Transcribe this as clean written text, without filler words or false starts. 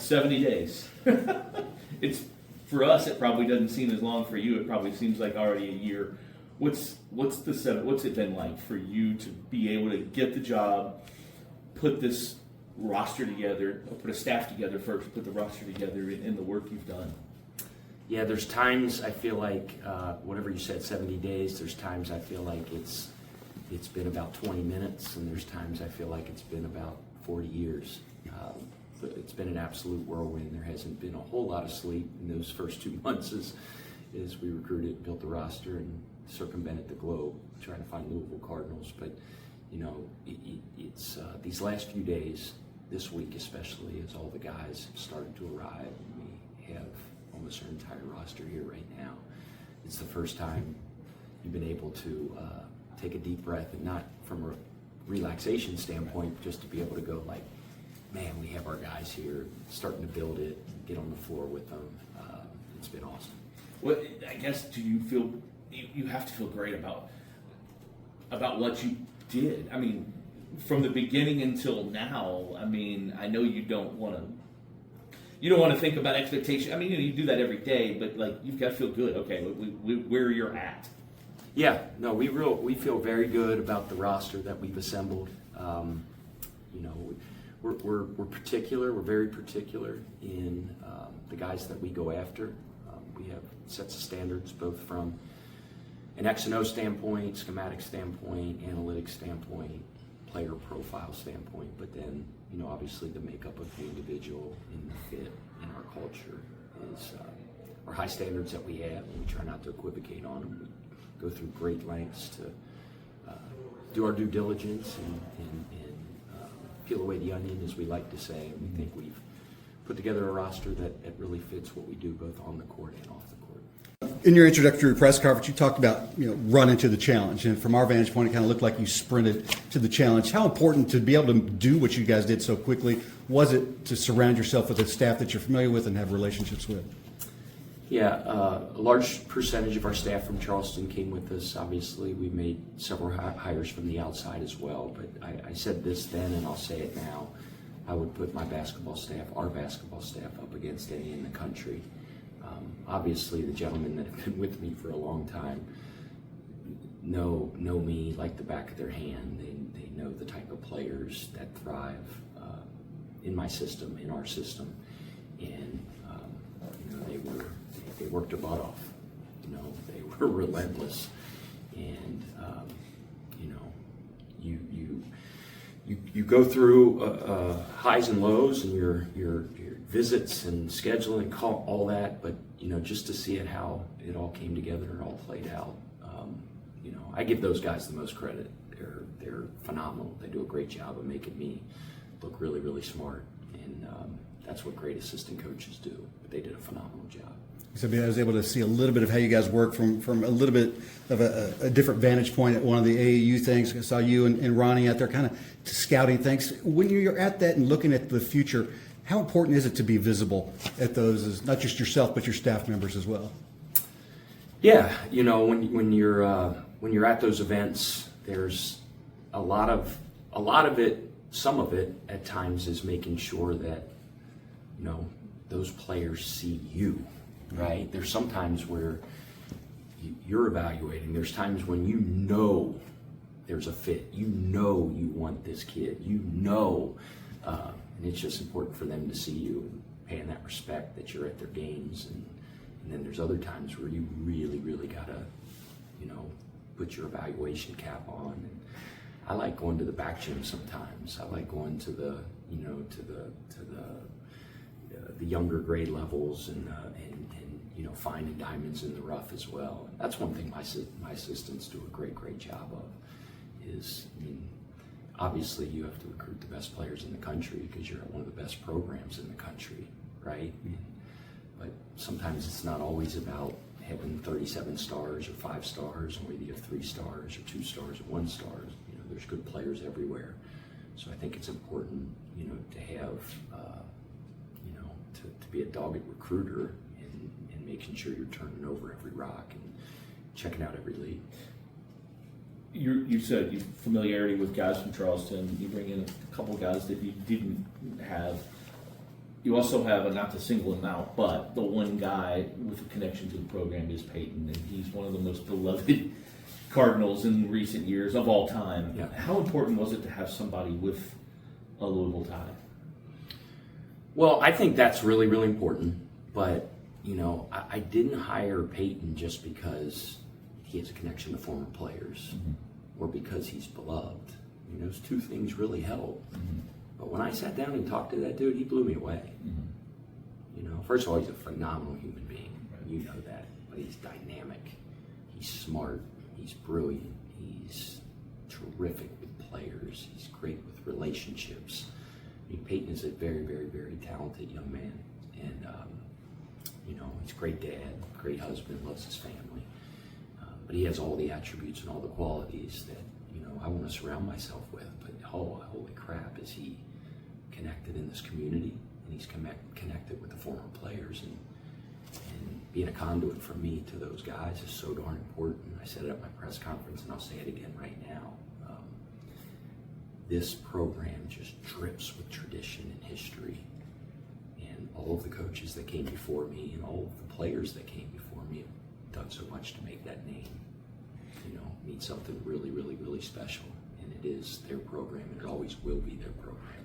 70 days. It's for us. It probably doesn't seem as long. For you, it probably seems like already a year. What's it been like for you to be able to get the job, put this roster together, or put a staff together first, put the roster together in the work you've done? Yeah, there's times I feel like, whatever you said, 70 days, there's times I feel like it's been about 20 minutes, and there's times I feel like it's been about 40 years. But it's been an absolute whirlwind. There hasn't been a whole lot of sleep in those first 2 months as we recruited, built the roster, and circumvented the globe, trying to find Louisville Cardinals. But, you know, it's these last few days, this week especially, as all the guys have started to arrive, and we have almost our entire roster here right now. It's the first time you've been able to take a deep breath, and not from a relaxation standpoint, just to be able to go like, man, we have our guys here, starting to build it, get on the floor with them. It's been awesome. Well, I guess, do you feel you have to feel great about what you did? I mean, from the beginning until now. I mean, I know you don't want to think about expectation. I mean, you do that every day, but like, you've got to feel good. Okay, where you're at. Yeah, no, we feel very good about the roster that we've assembled. You know, we're particular. We're very particular in the guys that we go after. We have sets of standards, both from an X and O standpoint, schematic standpoint, analytics standpoint, player profile standpoint. But then, you know, obviously the makeup of the individual and the fit in our culture is our high standards that we have, and we try not to equivocate on them. We go through great lengths to do our due diligence and peel away the onion, as we like to say. And we think we've put together a roster that really fits what we do, both on the court and off the court. In your introductory press conference, you talked about, you know, run into the challenge, and from our vantage point, it kind of looked like you sprinted to the challenge. How important to be able to do what you guys did so quickly was it to surround yourself with a staff that you're familiar with and have relationships with? Yeah, a large percentage of our staff from Charleston came with us. Obviously, we made several hires from the outside as well, but I said this then, and I'll say it now. I would put my basketball staff, our basketball staff, up against any in the country. Obviously, the gentlemen that have been with me for a long time know me like the back of their hand. They know the type of players that thrive in my system, in our system, and you know, they worked their butt off. You know, they were relentless, and you know, you go through highs and lows, and your visits and scheduling, all that, but you know, just to see it, how it all came together and all played out. You know, I give those guys the most credit. They're phenomenal. They do a great job of making me look really, really smart, and that's what great assistant coaches do. But they did a phenomenal job. So I was able to see a little bit of how you guys work from a little bit of a different vantage point at one of the AAU things. I saw you and Ronnie out there kind of scouting things. When you're at that and looking at the future, how important is it to be visible at those, as not just yourself but your staff members as well? Yeah, you know, when you're at those events, there's a lot of it. Some of it at times is making sure that, you know, those players see you. Right? There's some times where you're evaluating. There's times when you know there's a fit. You know you want this kid. You know, and it's just important for them to see you, paying that respect that you're at their games. And then there's other times where you really, really gotta, you know, put your evaluation cap on. And I like going to the back gym sometimes. I like going to the, you know, to the younger grade levels and you know, finding diamonds in the rough as well. And that's one thing my assistants do a great job of. Is, I mean, obviously you have to recruit the best players in the country because you're at one of the best programs in the country, right? But sometimes it's not always about having 37 stars or 5 stars, or maybe you have 3 stars or 2 stars or 1 star. You know, there's good players everywhere. So I think it's important, you know, to have, you know, to be a dogged recruiter and making sure you're turning over every rock and checking out every league. You said you familiarity with guys from Charleston. You bring in a couple of guys that you didn't have you also have, not to single him out, but the one guy with a connection to the program is Peyton, and he's one of the most beloved Cardinals in recent years of all time. Yeah. How important was it to have somebody with a Louisville tie? Well, I think that's really, really important. But, I didn't hire Peyton just because he has a connection to former players or because he's beloved. Those two things really help. But when I sat down and talked to that dude, he blew me away. First of all, he's a phenomenal human being. You know that. But he's dynamic. He's smart. He's brilliant. He's terrific with players. He's great with relationships. Peyton is a very, very, very talented young man. And, he's a great dad, great husband, loves his family. But he has all the attributes and all the qualities that, I want to surround myself with. But, holy crap, is he connected in this community? And he's connected with the former players. And being a conduit for me to those guys is so darn important. I said it at my press conference, and I'll say it again right now. This program just drips with tradition and history. And all of the coaches that came before me and all of the players that came before me have done so much to make that name, mean something really, really, really special. And it is their program, and it always will be their program.